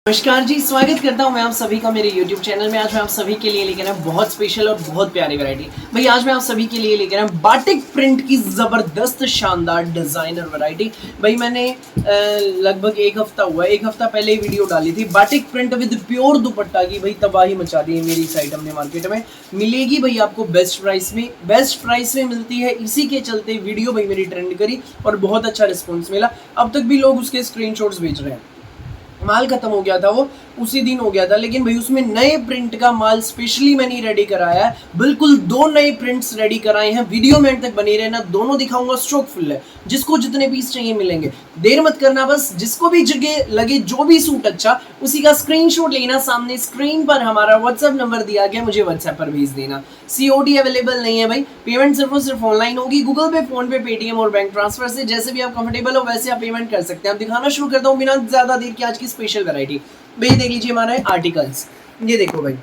नमस्कार जी, स्वागत करता हूं मैं आप सभी का मेरे YouTube चैनल में। आज मैं आप सभी के लिए लेकर आया बहुत स्पेशल और बहुत प्यारी वैरायटी। भाई आज मैं आप सभी के लिए लेकर आया बाटिक प्रिंट की ज़बरदस्त शानदार डिज़ाइनर वैरायटी। भाई मैंने लगभग एक हफ्ता पहले वीडियो डाली थी बाटिक प्रिंट विद प्योर दुपट्टा की। भाई तबाही मचा दी है मेरी इस आइटम ने मार्केट में। मिलेगी भाई आपको बेस्ट प्राइस में मिलती है। इसी के चलते वीडियो भाई मेरी ट्रेंड करी और बहुत अच्छा रिस्पॉन्स मिला। अब तक भी लोग उसके स्क्रीनशॉट्स भेज रहे हैं। माल खत्म हो गया था, वो उसी दिन हो गया था, लेकिन भाई उसमें नए प्रिंट का माल स्पेशली मैंने रेडी कराया है। बिल्कुल 2 नए प्रिंट्स रेडी कराए हैं। वीडियो में एंड तक बनी रहना, दोनों दिखाऊंगा। स्टॉक फुल है, जिसको जितने पीस चाहिए मिलेंगे। देर मत करना, बस जिसको भी जगह लगे जो भी सूट अच्छा उसी का स्क्रीनशॉट लेना। सामने स्क्रीन पर हमारा व्हाट्सएप नंबर दिया गया, मुझे व्हाट्सएप पर भेज देना। COD अवेलेबल नहीं है भाई, पेमेंट सिर्फ ऑनलाइन होगी। गूगल पे, फोन पे, पेटीएम और बैंक ट्रांसफर से जैसे भी आप कंफर्टेबल हो वैसे आप पेमेंट कर सकते हैं। आप दिखाना शुरू करता हूँ बिना ज्यादा देर की आज की स्पेशल वैरायटी। भाई देख लीजिए हमारे आर्टिकल्स, ये देखो भाई,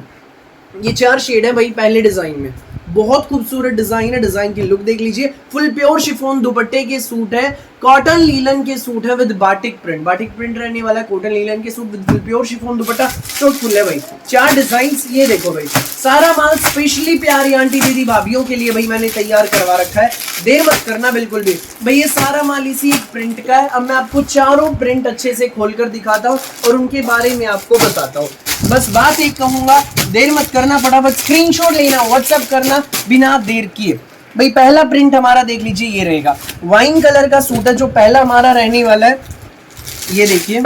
ये 4 शेड है भाई। पहले डिजाइन में बहुत खूबसूरत डिजाइन है। डिजाइन की लुक देख लीजिए। फुल प्योर शिफॉन दुपट्टे के सूट है, कॉटन लीलन के सूट है विद बाटिक प्रिंट रहने वाला है। कॉटन लीलन के suit with full pure chiffon dupatta, short full है भाई। 4 डिजाइन ये देखो भाई। सारा माल स्पेशली प्यारी आंटी दीदी भाभीियों के लिए भाई मैंने तैयार करवा रखा है। देर मत करना बिल्कुल भी भाई। ये सारा माल इसी एक प्रिंट का है। अब मैं आपको चारों प्रिंट अच्छे से खोलकर दिखाता हूँ और उनके बारे में आपको बताता हूँ। बस बात एक कहूंगा, देर मत करना, फटाफट स्क्रीनशॉट लेना, व्हाट्सएप करना बिना देर किए। भाई पहला प्रिंट हमारा देख लीजिए, ये रहेगा। वाइन कलर का सूट है जो पहला हमारा रहने वाला है। ये देखिए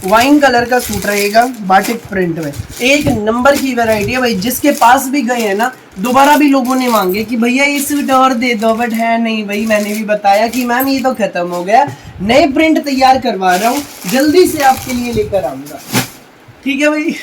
वाइन कलर का सूट रहेगा बाटिक प्रिंट में। एक नंबर की वैरायटी है भाई। जिसके पास भी गए हैं ना, दोबारा भी लोगों ने मांगे कि भैया ये सूट और दे दो, बट है नहीं भाई। मैंने भी बताया कि मैम ये तो खत्म हो गया, नए प्रिंट तैयार करवा रहा हूँ, जल्दी से आपके लिए लेकर आऊंगा। ठीक है भाई।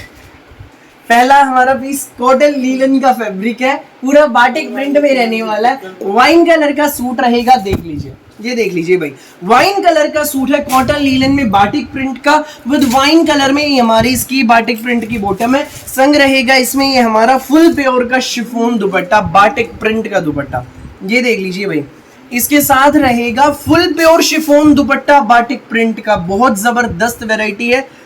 पहला हमारा पीस कॉटन लीलन का फैब्रिक है, पूरा बाटिक प्रिंट में रहने वाला है। वाइन कलर का सूट रहेगा, देख लीजिए, ये देख लीजिए भाई। वाइन कलर का सूट है कॉटन लीलन में बाटिक प्रिंट का विद वाइन कलर में। ये हमारी इसकी बाटिक प्रिंट की बॉटम है। संग रहेगा इसमें ये हमारा फुल प्योर का शिफॉन दुपट्टा, बाटिक प्रिंट का दुपट्टा, ये देख लीजिए भाई। इसके साथ रहेगा फुल प्योर शिफॉन दुपट्टा बाटिक प्रिंट का। बहुत जबरदस्त वैरायटी है,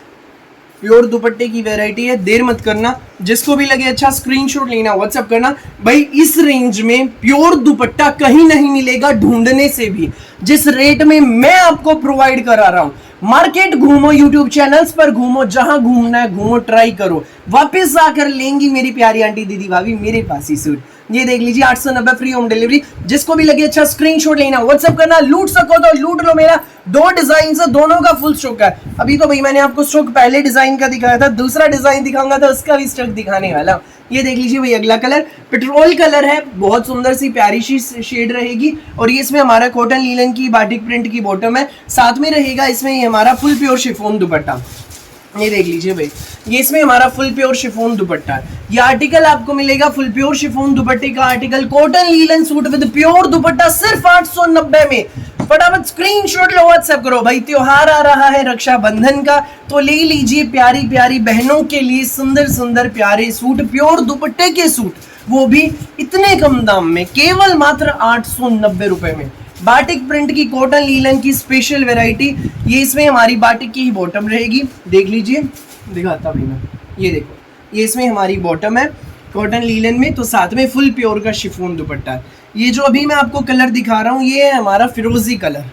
प्योर दुपट्टे की वैरायटी है। देर मत करना, जिसको भी लगे अच्छा स्क्रीनशॉट लेना, व्हाट्सएप करना। भाई इस रेंज में प्योर दुपट्टा कहीं नहीं मिलेगा, ढूंढने से भी। जिस रेट में मैं आपको प्रोवाइड करा रहा हूं, मार्केट घूमो, यूट्यूब चैनल्स पर घूमो, जहां घूमना है घूमो, ट्राई करो, वापस आकर लेंगी मेरी प्यारी आंटी दीदी भाभी मेरे पास ही सूट। ये देख लीजिए 890 फ्री होम डिलीवरी। जिसको भी लगे अच्छा स्क्रीनशॉट लेना, व्हाट्सएप करना। लूट सको तो लूट लो। मेरा 2 डिजाइन से दोनों का फुल स्टॉक है। अभी तो भाई मैंने आपको स्टॉक पहले डिजाइन का दिखाया था, दूसरा डिजाइन दिखाऊंगा तो उसका भी स्टॉक दिखाने वाला हूं। ये देख लीजिए भाई, अगला कलर पेट्रोल कलर है, बहुत सुंदर सी प्यारी सी शेड रहेगी। और ये इसमें हमारा कॉटन लीलन की बाटिक प्रिंट की बॉटम है। साथ में रहेगा इसमें ये हमारा फुल प्योर शिफॉन दुपट्टा, ये देख लीजिए भाई। ये इसमें हमारा फुल प्योर शिफॉन दुपट्टा है। ये आर्टिकल आपको मिलेगा फुल प्योर शिफॉन दुपट्टे का article, cotton linen suit with pure dupatta, सिर्फ 890 में। फटाफट स्क्रीनशॉट लो, व्हाट्सएप करो भाई। त्योहार आ रहा है रक्षाबंधन का, तो ले लीजिए प्यारी प्यारी बहनों के लिए सुंदर सुंदर प्यारे सूट, प्योर दुपट्टे के सूट, वो भी इतने कम दाम में, केवल मात्र 890 रुपए में। बाटिक प्रिंट की कॉटन लीलन की स्पेशल वैरायटी। ये इसमें हमारी बाटिक की ही बॉटम रहेगी, देख लीजिए, दिखाता भी मैं। ये देखो, ये इसमें हमारी बॉटम है कॉटन लीलन में, तो साथ में फुल प्योर का शिफॉन दुपट्टा है। ये जो अभी मैं आपको कलर दिखा रहा हूँ, ये है हमारा फिरोजी कलर।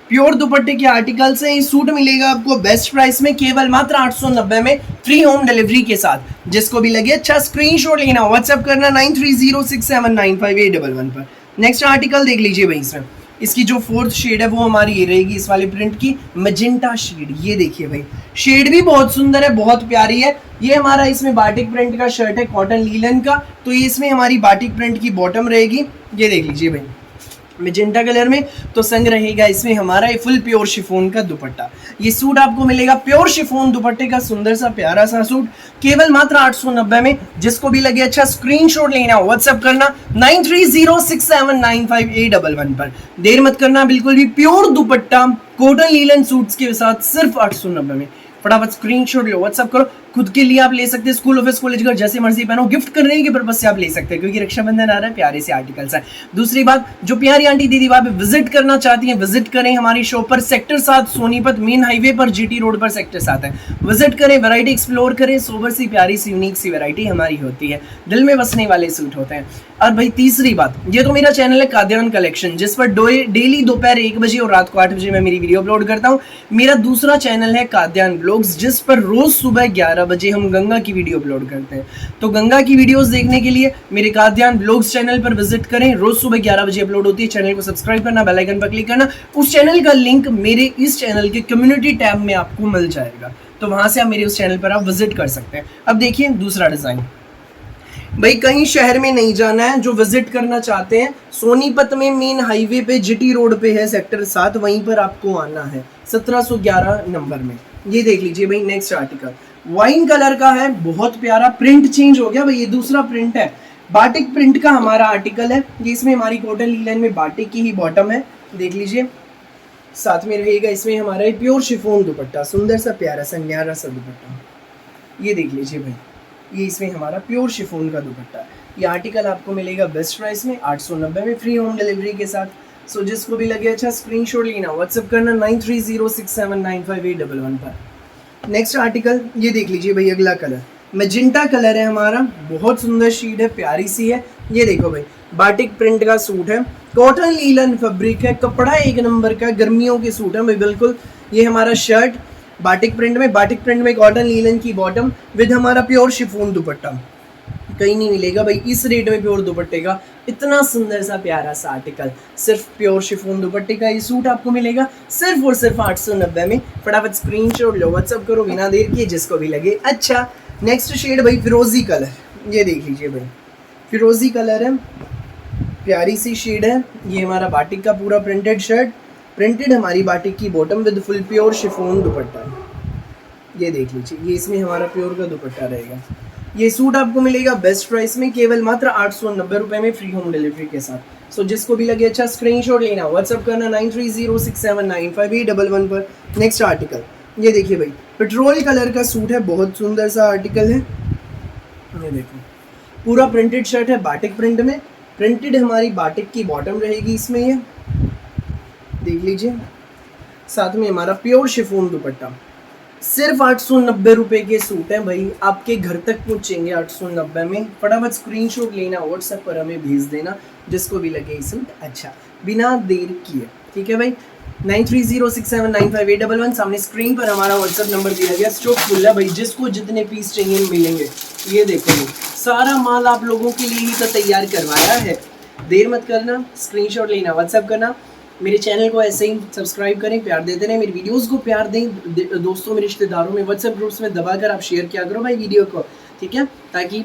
प्योर दुपट्टे के आर्टिकल्स हैं। ये सूट मिलेगा आपको बेस्ट प्राइस में, केवल मात्र 890 में, फ्री होम डिलीवरी के साथ। जिसको भी लगे अच्छा स्क्रीनशॉट लेना, व्हाट्सएप करना 9306795811 पर। नेक्स्ट आर्टिकल देख लीजिए भाई। इसमें इसकी जो 4th शेड है वो हमारी ये रहेगी, इस वाले प्रिंट की मैजेंटा शेड। ये देखिए भाई, शेड भी बहुत सुंदर है, बहुत प्यारी है। ये हमारा इसमें बाटिक प्रिंट का शर्ट है कॉटन लीलन का, तो ये इसमें हमारी बाटिक प्रिंट की बॉटम रहेगी। ये देख लीजिए भाई मैजेंटा कलर में, तो संग रहेगा इसमें हमारा ये फुल प्योर शिफॉन का दुपट्टा। ये सूट आपको मिलेगा प्योर शिफॉन दुपट्टे का, सुंदर सा प्यारा सा सूट, केवल मात्र 890 में। जिसको भी लगे अच्छा स्क्रीनशॉट लेना, व्हाट्सएप करना 9306795811 पर। देर मत करना बिल्कुल भी। Pure dupatta cotton linen suits के साथ सिर्फ 890 में, फटाफट स्क्रीनशॉट लो, व्हाट्सअप करो। खुद के लिए आप ले सकते हैं, स्कूल ऑफिस कॉलेज घर जैसे मर्जी पहनो, गिफ्ट करने के पर्पज से आप ले सकते हैं, क्योंकि रक्षाबंधन आ रहा है, प्यारे से आर्टिकल्स है। दूसरी बात, जो प्यारी आंटी दीदी वहां पे विजिट करना चाहती हैं, विजिट करें हमारी शॉप पर, सेक्टर 7 सोनीपत मेन हाईवे पर, जीटी रोड पर सेक्टर 7 है। विजिट करें, वैरायटी एक्सप्लोर करें, सोबर सी प्यारी सी यूनिक सी वैरायटी हमारी होती है, दिल में बसने वाले सूट होते हैं। और भाई तीसरी बात, ये तो मेरा चैनल है काद्यान कलेक्शन, जिस पर डेली दोपहर 1 बजे और रात को 8 बजे मैं मेरी वीडियो अपलोड करता हूँ। मेरा दूसरा चैनल है काद्यान ब्लॉग्स, जिस पर रोज सुबह 11 बजे हम गंगा की वीडियो अपलोड करते हैं। तो गंगा की वीडियोस देखने के लिए मेरे काद्यान ब्लॉग्स चैनल पर विजिट करें, रोज सुबह 11 बजे अपलोड होती है। चैनल को सब्सक्राइब करना, बेल आइकन पर क्लिक करना, उस चैनल का लिंक मेरे इस चैनल के कम्युनिटी टैब में आपको मिल जाएगा, तो वहां से आप मेरे उस चैनल पर आप विजिट कर सकते हैं। अब देखिए दूसरा डिजाइन, भाई कहीं शहर में नहीं जाना है, जो विजिट करना चाहते हैं सोनीपत में मेन हाईवे पे जीटी रोड पे है सेक्टर 7, वहीं पर आपको आना है 1711 नंबर में। ये देख लीजिए भाई, नेक्स्ट आर्टिकल वाइन कलर का है, बहुत प्यारा, प्रिंट चेंज हो गया भाई, ये दूसरा प्रिंट है, बाटिक प्रिंट का हमारा आर्टिकल है। ये इसमें हमारी कॉटन लीलन में बाटिक की ही बॉटम है, देख लीजिए, साथ में रहेगा इसमें हमारा प्योर शिफॉन दुपट्टा, सुंदर सा प्यारा सा न्यारा सा दुपट्टा, ये देख लीजिए भाई, ये इसमें हमारा प्योर शिफॉन का दुपट्टा है। ये आर्टिकल आपको मिलेगा बेस्ट प्राइस में 890 में, फ्री होम डिलीवरी के साथ। सो जिसको भी लगे अच्छा स्क्रीनशॉट लेना, व्हाट्सएप करना 9306795811 पर। नेक्स्ट आर्टिकल ये देख लीजिए भाई, अगला कलर मैजेंटा कलर है हमारा, बहुत सुंदर शीट है, प्यारी सी है। ये देखो भाई, बाटिक प्रिंट का सूट है, कॉटन लीलन फैब्रिक है, कपड़ा एक नंबर का, गर्मियों के सूट है भाई बिल्कुल। ये हमारा शर्ट बाटिक प्रिंट में कॉटन लीलन की बॉटम विद हमारा प्योर शिफॉन दुपट्टा, कहीं नहीं मिलेगा भाई इस रेट में प्योर दुपट्टे का इतना सुंदर सा प्यारा सा आर्टिकल। सिर्फ प्योर शिफॉन दुपट्टे का ये सूट आपको मिलेगा सिर्फ और सिर्फ 890 में। फटाफट स्क्रीनशॉट लो, व्हाट्सअप करो बिना देर किए, जिसको भी लगे अच्छा। नेक्स्ट शेड भाई फिरोजी कलर, ये देख लीजिए भाई, फिरोजी कलर है, प्यारी सी शेड है। ये हमारा बाटिक का पूरा प्रिंटेड शर्ट, प्रिंटेड हमारी बाटिक की bottom with full pure chiffon दुपट्टा, ये देख लीजिए, ये इसमें हमारा प्योर का दुपट्टा रहेगा। ये सूट आपको मिलेगा बेस्ट प्राइस में, केवल मात्र 890 रुपये में, फ्री होम डिलीवरी के साथ। सो जिसको भी लगे अच्छा स्क्रीनशॉट लेना, व्हाट्सअप करना 9306795811 पर। नेक्स्ट आर्टिकल ये देखिए भाई, पेट्रोल कलर का सूट है, बहुत सुंदर सा आर्टिकल है, ये देखो पूरा प्रिंटेड शर्ट है बाटिक प्रिंट में, प्रिंटेड हमारी बाटिक की बॉटम रहेगी इसमें, ये देख लीजिए, साथ में हमारा प्योर शिफॉन दुपट्टा। सिर्फ 890 रुपये के सूट हैं भाई, आपके घर तक पहुंचेंगे 890 में। फटाफट स्क्रीनशॉट लेना, व्हाट्सएप पर हमें भेज देना, जिसको भी लगे ये सूट अच्छा, बिना देर किए, ठीक है भाई। 9306795811 सामने स्क्रीन पर हमारा व्हाट्सएप नंबर दिया गया, स्टॉक फुल है भाई, जिसको जितने पीस चाहिए मिलेंगे। ये देखो सारा माल आप लोगों के लिए ही तो तैयार करवाया है, देर मत करना, स्क्रीनशॉट लेना, व्हाट्सएप करना। मेरे चैनल को ऐसे ही सब्सक्राइब करें, प्यार देते रहें, मेरी वीडियोस को प्यार दें, दोस्तों में रिश्तेदारों में व्हाट्सएप ग्रुप्स में दबाकर आप शेयर किया करो भाई वीडियो को, ठीक है, ताकि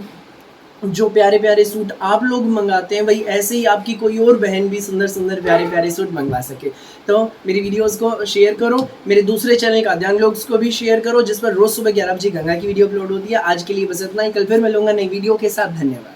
जो प्यारे प्यारे सूट आप लोग मंगाते हैं वही ऐसे ही आपकी कोई और बहन भी सुंदर सुंदर प्यारे प्यारे सूट मंगवा सके। तो मेरी वीडियोस को शेयर करो, मेरे दूसरे चैनल काद्यान व्लॉग्स को भी शेयर करो, जिस पर रोज सुबह 11 बजे गंगा की वीडियो अपलोड होती है। आज के लिए बस इतना ही, कल फिर मिलूंगा नई वीडियो के साथ, धन्यवाद।